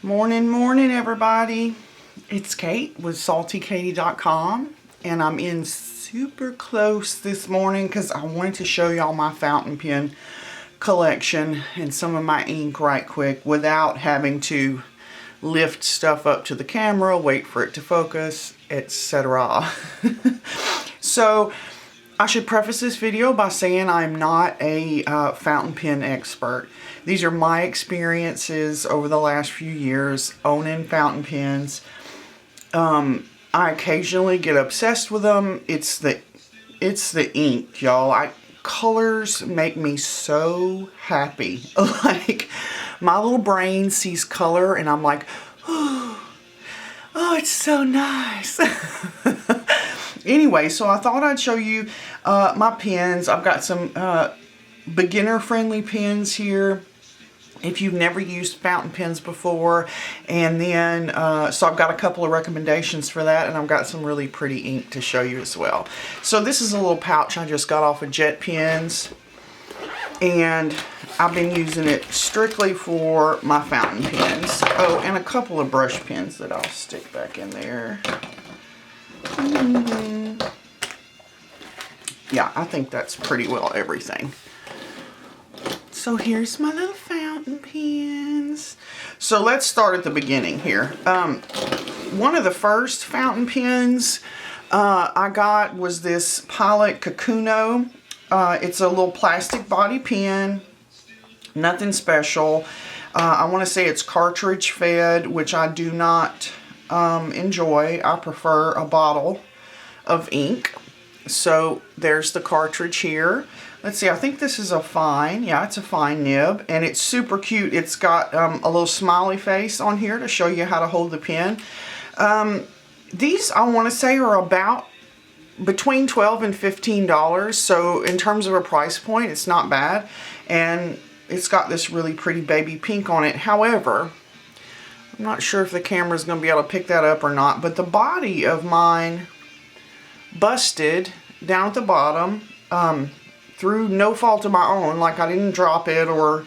Morning, everybody. It's Kate with saltykatie.com, and I'm in super close this morning because I wanted to show y'all my fountain pen collection and some of my ink right quick without having to lift stuff up to the camera, wait for it to focus, etc. So I should preface this video by saying I'm not a fountain pen expert. These are my experiences over the last few years owning fountain pens. I occasionally get obsessed with them. It's the ink, y'all. Colors make me so happy. Like, my little brain sees color and I'm like, oh, it's so nice. Anyway, so I thought I'd show you my pens. I've got some beginner-friendly pens here if you've never used fountain pens before. And then, so I've got a couple of recommendations for that, and I've got some really pretty ink to show you as well. So this is a little pouch I just got off of Jet Pens, and I've been using it strictly for my fountain pens. Oh, and a couple of brush pens that I'll stick back in there. Yeah, I think that's pretty well everything. So here's my little fountain pens. So let's start at the beginning here. One of the first fountain pens I got was this Pilot Kakuno. It's a little plastic body pen, nothing special. I want to say it's cartridge fed, which I do not enjoy. I prefer a bottle of ink. So there's the cartridge here. Let's see, I think this is a fine. Yeah, it's a fine nib, and it's super cute. It's got a little smiley face on here to show you how to hold the pen. These, I want to say, are about between $12 and $15. So in terms of a price point, it's not bad. And it's got this really pretty baby pink on it. However, I'm not sure if the camera's going to be able to pick that up or not, but the body of mine busted down at the bottom through no fault of my own. Like, I didn't drop it or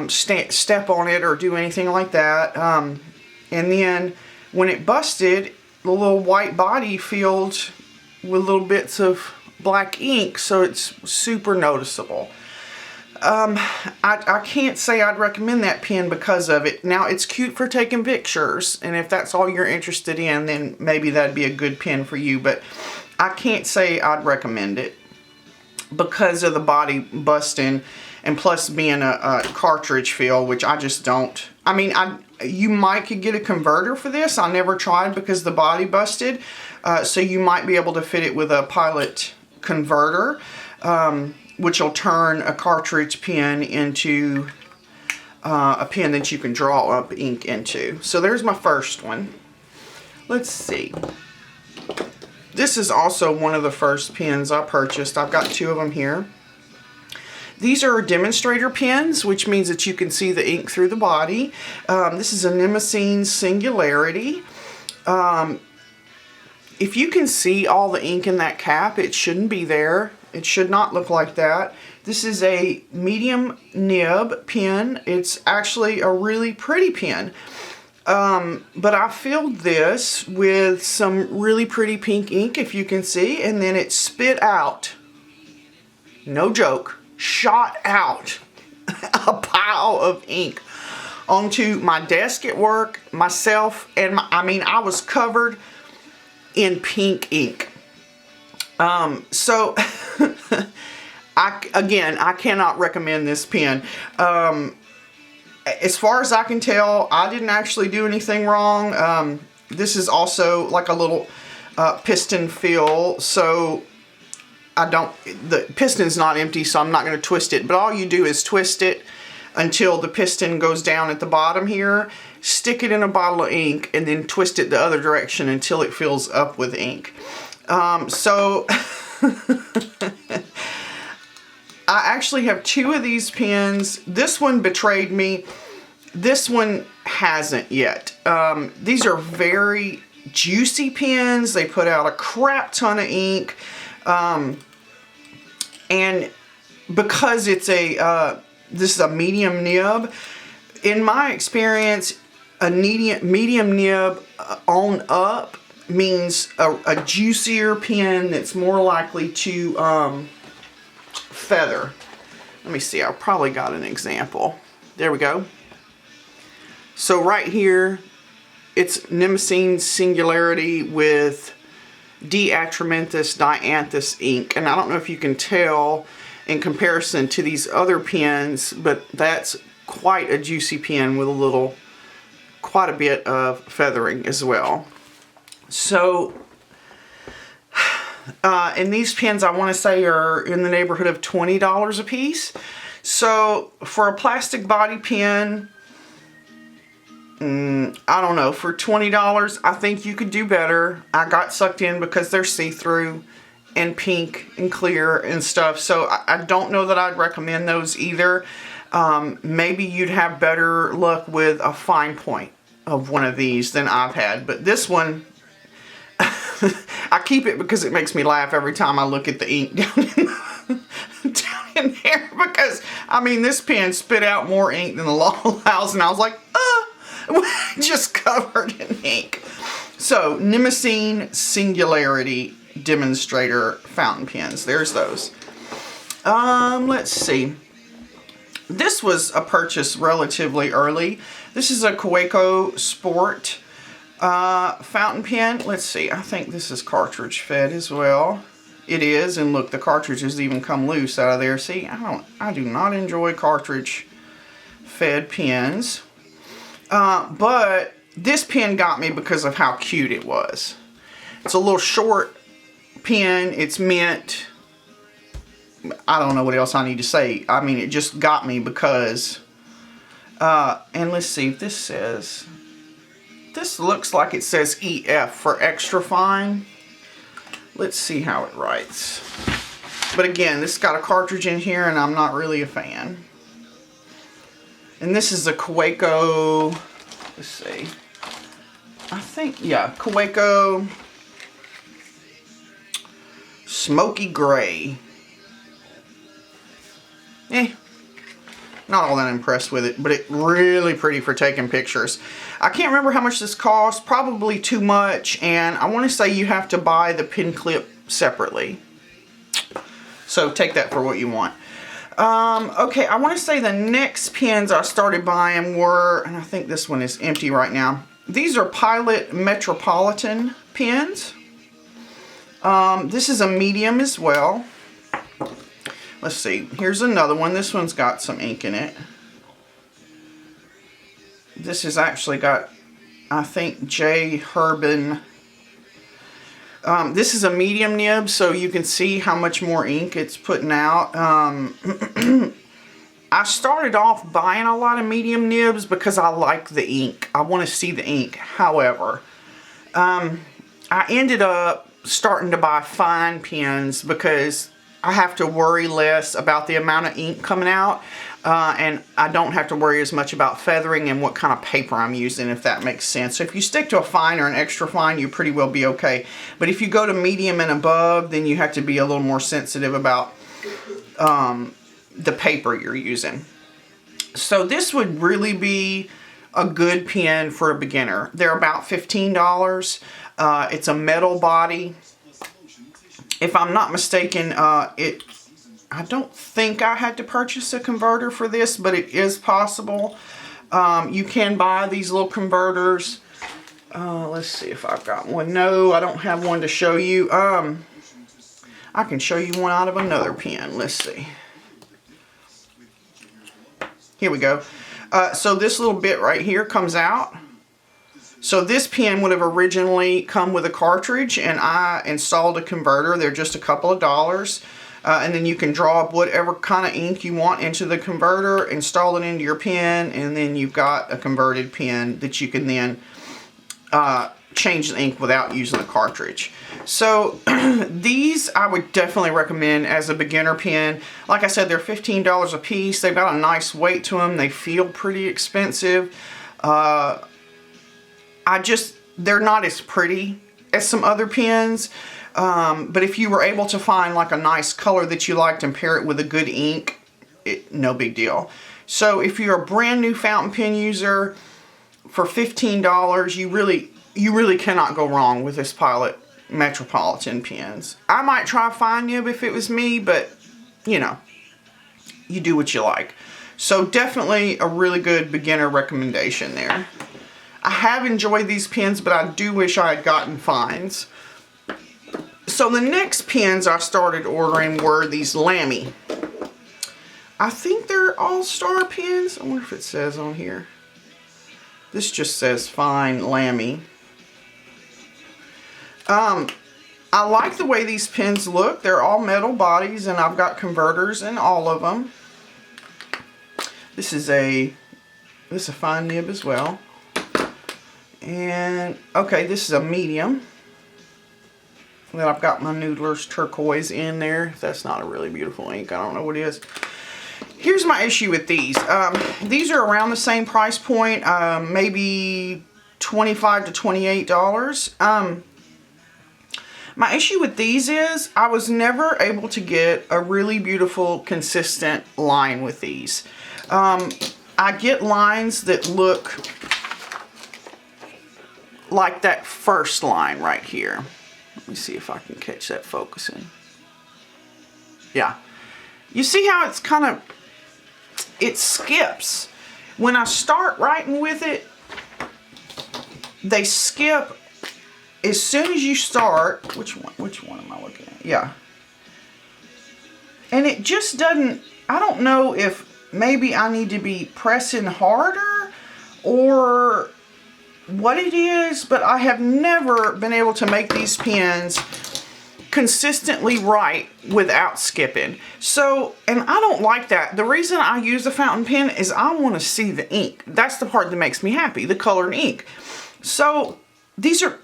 step on it or do anything like that. And then when it busted, the little white body filled with little bits of black ink, so it's super noticeable. I can't say I'd recommend that pen because of it. Now, it's cute for taking pictures, and if that's all you're interested in, then maybe that'd be a good pen for you, but I can't say I'd recommend it because of the body busting, and plus being a cartridge fill, which I just don't. I mean, you might could get a converter for this. I never tried because the body busted, so you might be able to fit it with a Pilot converter, which will turn a cartridge pen into a pen that you can draw up ink into. So there's my first one. Let's see. This is also one of the first pens I purchased. I've got two of them here. These are demonstrator pens, which means that you can see the ink through the body. This is a Nemosine Singularity. If you can see all the ink in that cap, it shouldn't be there. It should not look like that. This is a medium nib pen. It's actually a really pretty pen. But I filled this with some really pretty pink ink, if you can see, and then it spit out, no joke, shot out a pile of ink onto my desk at work, myself, and I was covered in pink ink. So I cannot recommend this pen. As far as I can tell, I didn't actually do anything wrong. This is also like a little piston fill, so the piston's not empty, so I'm not going to twist it. But all you do is twist it until the piston goes down at the bottom here, stick it in a bottle of ink, and then twist it the other direction until it fills up with ink. So I actually have two of these pens. This one betrayed me. This one hasn't yet. These are very juicy pens. They put out a crap ton of ink. And because it's this is a medium nib, in my experience, a medium nib on up means a juicier pen that's more likely to feather. Let me see, I probably got an example. There we go. So right here, it's Nimacine Singularity with Diatramenthus dianthus ink. And I don't know if you can tell in comparison to these other pens, but that's quite a juicy pen with quite a bit of feathering as well. So, and these pens I want to say are in the neighborhood of $20 a piece. So for a plastic body pen, I don't know, for $20 I think you could do better. I got sucked in because they're see-through and pink and clear and stuff, so I don't know that I'd recommend those either. Maybe you'd have better luck with a fine point of one of these than I've had, but this one I keep it because it makes me laugh every time I look at the ink down in there, because I mean this pen spit out more ink than the law allows, and I was like, just covered in ink. So Nimacine Singularity Demonstrator fountain pens. There's those. Let's see. This was a purchase relatively early. This is a Kaweco Sport fountain pen. Let's see. I think this is cartridge fed as well. It is, and look, the cartridges even come loose out of there. See, I do not enjoy cartridge fed pens. But this pen got me because of how cute it was. It's a little short pen. It's mint. I don't know what else I need to say. I mean, it just got me because, and let's see if this says, this looks like it says EF for extra fine. Let's see how it writes. But again, this got a cartridge in here and I'm not really a fan. And this is a Kaweco, let's see, I think, yeah, Kaweco Smoky Gray. Not all that impressed with it, but it's really pretty for taking pictures. I can't remember how much this cost, probably too much, and I want to say you have to buy the pin clip separately. So take that for what you want. Okay, I want to say the next pens I started buying were, and I think this one is empty right now. These are Pilot Metropolitan pens. This is a medium as well. Let's see, here's another one. This one's got some ink in it. This has actually got, I think, J. Herbin. This is a medium nib, so you can see how much more ink it's putting out. I started off buying a lot of medium nibs because I like the ink. I want to see the ink. However, I ended up starting to buy fine pens because I have to worry less about the amount of ink coming out, and I don't have to worry as much about feathering and what kind of paper I'm using, if that makes sense. So if you stick to a fine or an extra fine, you pretty well be okay. But if you go to medium and above, then you have to be a little more sensitive about the paper you're using. So this would really be a good pen for a beginner. They're about $15. It's a metal body. If I'm not mistaken, I don't think I had to purchase a converter for this, but it is possible. You can buy these little converters. Let's see if I've got one. No, I don't have one to show you. I can show you one out of another pen. Let's see. Here we go. So this little bit right here comes out. So this pen would have originally come with a cartridge, and I installed a converter. They're just a couple of dollars. And then you can draw up whatever kind of ink you want into the converter, install it into your pen, and then you've got a converted pen that you can then change the ink without using the cartridge. So these I would definitely recommend as a beginner pen. Like I said, they're $15 a piece. They've got a nice weight to them. They feel pretty expensive. They're not as pretty as some other pens, but if you were able to find like a nice color that you liked and pair it with a good ink, no big deal. So if you're a brand new fountain pen user, for $15, you really cannot go wrong with this Pilot Metropolitan pens. I might try Fine Nib if it was me, but you know, you do what you like. So definitely a really good beginner recommendation there. I have enjoyed these pens, but I do wish I had gotten Fines. So the next pens I started ordering were these Lamy. I think they're all-star pens. I wonder if it says on here. This just says Fine Lamy. I like the way these pens look. They're all metal bodies, and I've got converters in all of them. This is a Fine Nib as well. And okay, this is a medium. Then I've got my Noodler's turquoise in there. That's not a really beautiful ink. I don't know what it is. Here's my issue with these. These are around the same price point, maybe $25 to $28. My issue with these is I was never able to get a really beautiful, consistent line with these. I get lines that look like that first line right here. Let me see if I can catch that focusing. Yeah. You see how it's kind of, it skips. When I start writing with it, they skip as soon as you start. Which one am I looking at? Yeah. And it just doesn't, I don't know if maybe I need to be pressing harder or what it is, but I have never been able to make these pens consistently write without skipping. So, and I don't like that. The reason I use a fountain pen is I want to see the ink. That's the part that makes me happy, the colored ink. So these are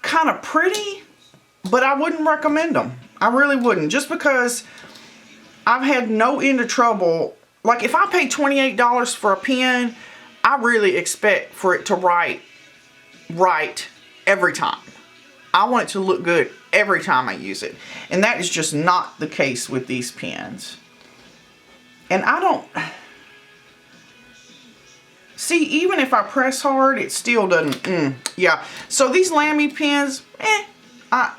kind of pretty, but I wouldn't recommend them. I really wouldn't, just because I've had no end of trouble. Like if I pay $28 for a pen, I really expect for it to write right every time. I want it to look good every time I use it. And that is just not the case with these pens. And I don't... See, even if I press hard, it still doesn't... yeah. So these Lamy pens, I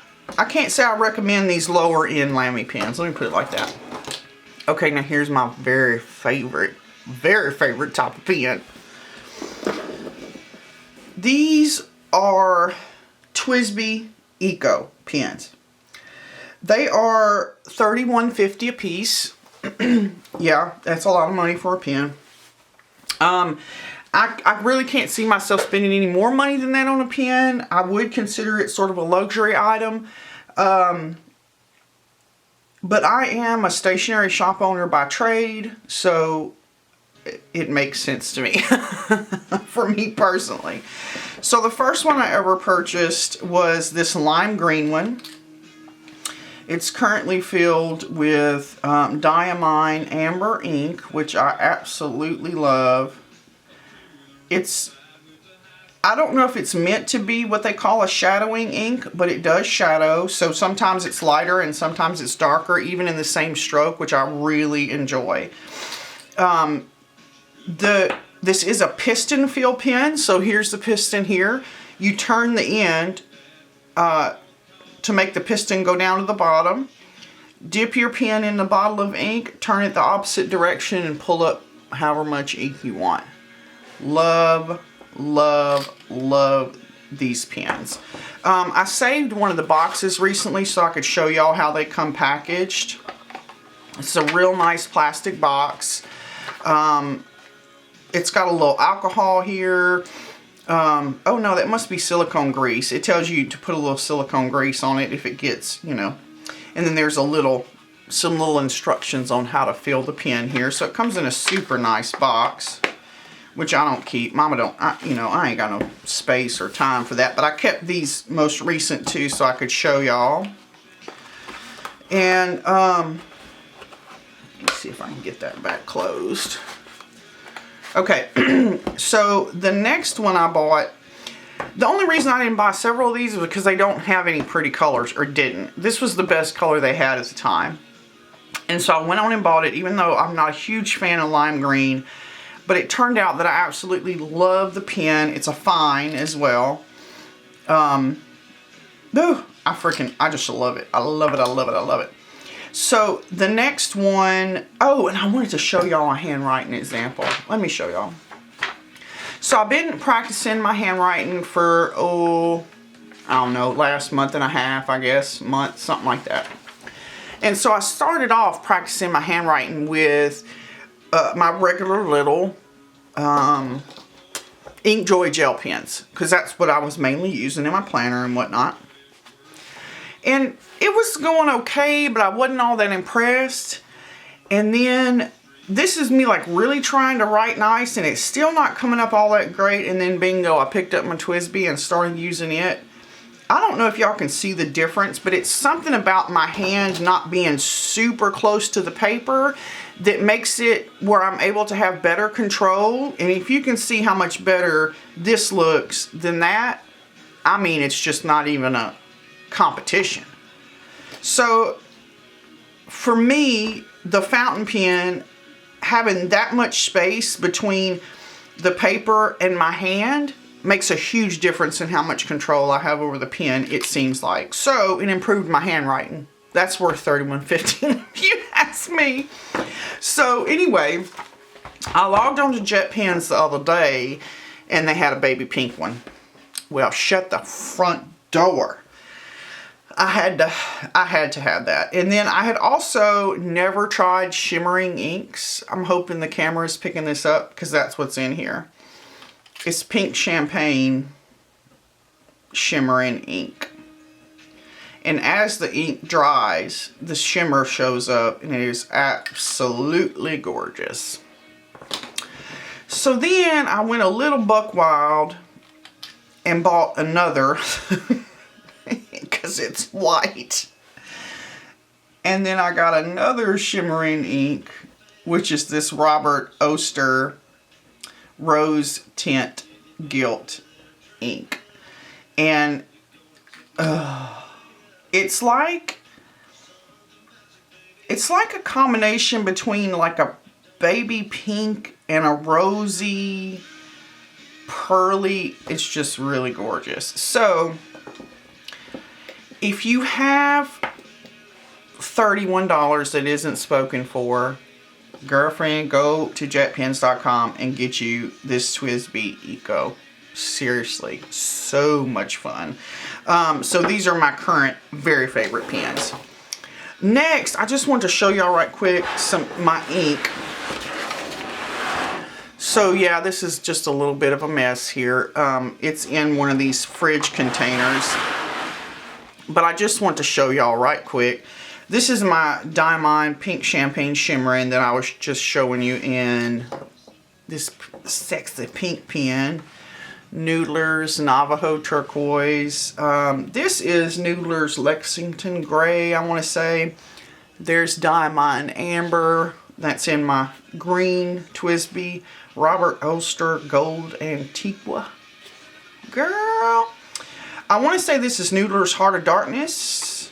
can't say I recommend these lower end Lamy pens. Let me put it like that. Okay, now here's my very favorite type of pen. These are Twizz Be Eco Pens. They are $31.50 a piece. Yeah, that's a lot of money for a pen. I really can't see myself spending any more money than that on a pen. I would consider it sort of a luxury item. But I am a stationery shop owner by trade, so it makes sense to me, for me personally. So the first one I ever purchased was this lime green one. It's currently filled with Diamine Amber ink, which I absolutely love. I don't know if it's meant to be what they call a shadowing ink, but it does shadow. So sometimes it's lighter and sometimes it's darker, even in the same stroke, which I really enjoy. This is a piston fill pen, so here's the piston here. You turn the end to make the piston go down to the bottom. Dip your pen in the bottle of ink, turn it the opposite direction, and pull up however much ink you want. Love, love, love these pens. I saved one of the boxes recently so I could show y'all how they come packaged. It's a real nice plastic box. It's got a little alcohol here. Oh no, that must be silicone grease. It tells you to put a little silicone grease on it if it gets, you know. And then there's some little instructions on how to fill the pen here. So it comes in a super nice box, which I don't keep. Mama don't, I ain't got no space or time for that. But I kept these most recent too so I could show y'all. And, let's see if I can get that back closed. Okay, so the next one I bought, the only reason I didn't buy several of these is because they don't have any pretty colors, or didn't. This was the best color they had at the time. And so I went on and bought it, even though I'm not a huge fan of lime green. But it turned out that I absolutely love the pen. It's a fine as well. I just love it. I love it, I love it, I love it. So the next one, oh, and I wanted to show y'all a handwriting example. Let me show y'all. So I've been practicing my handwriting for, I don't know, last month and a half, I guess, month, something like that. And so I started off practicing my handwriting with my regular little Inkjoy gel pens, because that's what I was mainly using in my planner and whatnot. And it was going okay, but I wasn't all that impressed. And then this is me like really trying to write nice, and it's still not coming up all that great. And then bingo, I picked up my Twizz Be and started using it. I don't know if y'all can see the difference, but it's something about my hand not being super close to the paper that makes it where I'm able to have better control. And if you can see how much better this looks than that, I mean, it's just not even a competition. So for me, the fountain pen, having that much space between the paper and my hand makes a huge difference in how much control I have over the pen, it seems like. So it improved my handwriting. That's worth $31.50 if you ask me. So anyway, I logged on to JetPens the other day and they had a baby pink one. Well, shut the front door. I had to have that. And then I had also never tried shimmering inks. I'm hoping the camera is picking this up because that's what's in here. It's pink champagne shimmering ink. And as the ink dries, the shimmer shows up and it is absolutely gorgeous. So then I went a little buck wild and bought another because it's white. And then I got another shimmering ink, which is this Robert Oster Rose Tint Gilt ink. And it's like a combination between like a baby pink and a rosy pearly. It's just really gorgeous. So if you have $31 that isn't spoken for, girlfriend, go to jetpens.com and get you this Twizz Be Eco. Seriously, so much fun. So these are my current very favorite pens. Next, I just want to show y'all right quick my ink. So yeah, this is just a little bit of a mess here. It's in one of these fridge containers. But I just want to show y'all right quick. This is my Diamond Pink Champagne Shimmering that I was just showing you in this sexy pink pen. Noodler's Navajo Turquoise. This is Noodler's Lexington Gray, I want to say. There's Diamond Amber. That's in my green Twizz Be. Robert Oster Gold Antiqua. Girl. I want to say this is Noodler's Heart of Darkness.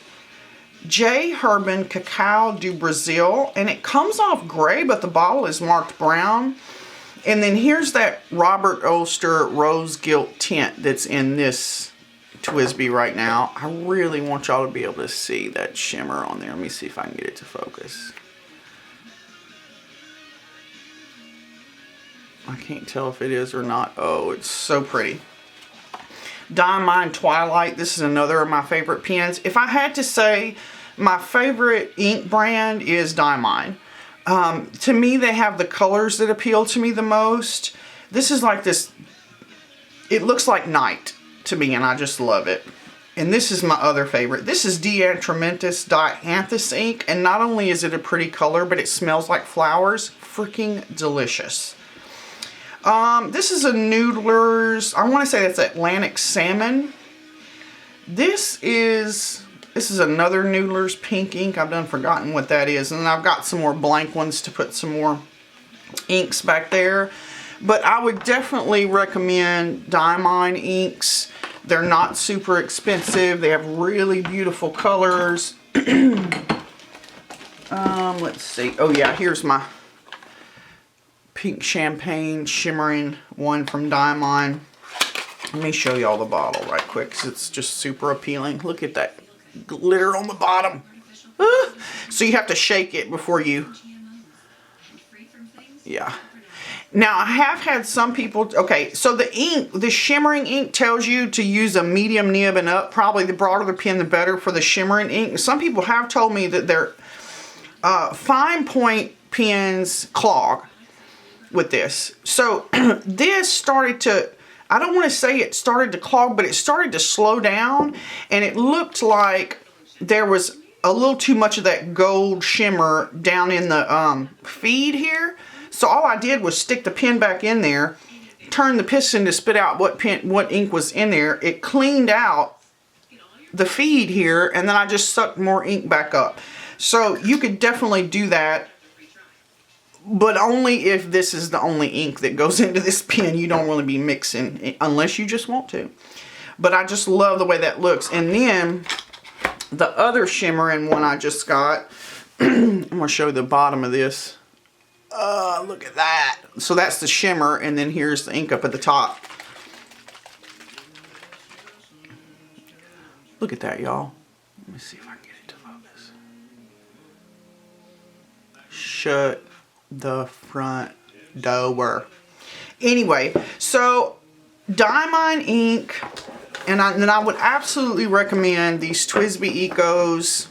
J. Herbin Cacao do Brazil. And it comes off gray, but the bottle is marked brown. And then here's that Robert Oster Rose Gilt Tint that's in this Twizz Be right now. I really want y'all to be able to see that shimmer on there. Let me see if I can get it to focus. I can't tell if it is or not. Oh, it's so pretty. Diamond Twilight. This is another of my favorite pens. If I had to say my favorite ink brand is Diamond. To me, they have the colors that appeal to me the most. This is like this, it looks like night to me, and I just love it. And this is my other favorite. This is Diatramentis Dianthus ink, and not only is it a pretty color, but it smells like flowers. Freaking delicious. This is a Noodler's, I want to say that's Atlantic Salmon. This is another Noodler's pink ink. I've done forgotten what that is. And I've got some more blank ones to put some more inks back there. But I would definitely recommend Diamond inks. They're not super expensive. They have really beautiful colors. Let's see. Oh yeah, here's my pink champagne shimmering one from Diamond. Let me show y'all the bottle right quick because it's just super appealing. Look at that glitter on the bottom. So you have to shake it before you... Yeah. Now, I have had some people... Okay, so the ink, the shimmering ink tells you to use a medium nib and up. Probably the broader the pen, the better for the shimmering ink. Some people have told me that their fine point pens clog with this. So this started to... I don't want to say it started to clog, but it started to slow down. And it looked like there was a little too much of that gold shimmer down in the feed here. So all I did was stick the pen back in there, turn the piston to spit out what ink was in there. It cleaned out the feed here, and then I just sucked more ink back up. So you could definitely do that, but only if this is the only ink that goes into this pen. You don't really be mixing unless you just want to. But I just love the way that looks. And then the other shimmering one I just got, I'm going to show you the bottom of this. Look at that. So that's the shimmer, and then here's the ink up at the top. Look at that, y'all. Let me see if I can get it to focus. Shut the front door. Anyway, so Diamond ink, and then I would absolutely recommend these Twizz Be Ecos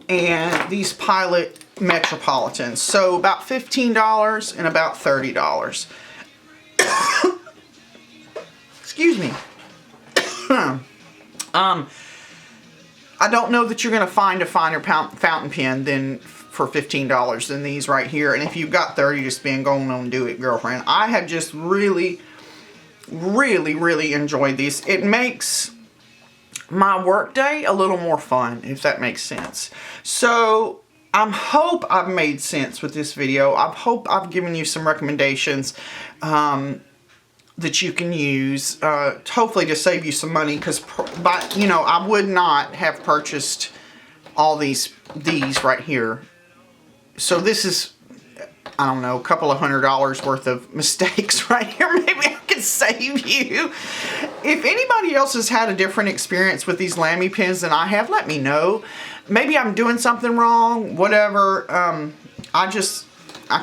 and these Pilot Metropolitans. So about $15 and about $30. Excuse me. I don't know that you're going to find a finer fountain pen than for $15 than these right here. And if you've got 30 to spend, go on and do it, girlfriend. I have just really enjoyed these. It makes my workday a little more fun, if that makes sense. So I hope I've made sense with this video. I hope I've given you some recommendations that you can use, hopefully to save you some money, because you know, I would not have purchased all these right here. So this is, I don't know, a couple of $100 worth of mistakes right here. Maybe I could save you. If anybody else has had a different experience with these Lamy pens than I have, let me know. Maybe I'm doing something wrong, whatever. I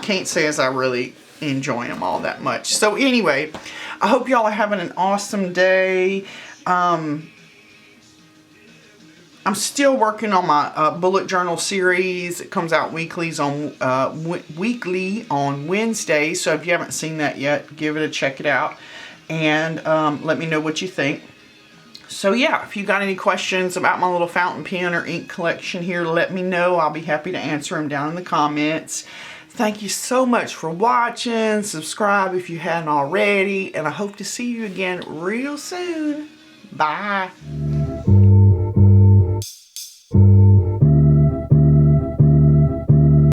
can't say as I really enjoy them all that much. So anyway, I hope y'all are having an awesome day. I'm still working on my bullet journal series. It comes out weekly on Wednesday. So if you haven't seen that yet, give it a check it out. And let me know what you think. So yeah, if you got any questions about my little fountain pen or ink collection here, let me know. I'll be happy to answer them down in the comments. Thank you so much for watching. Subscribe if you hadn't already. And I hope to see you again real soon. Bye.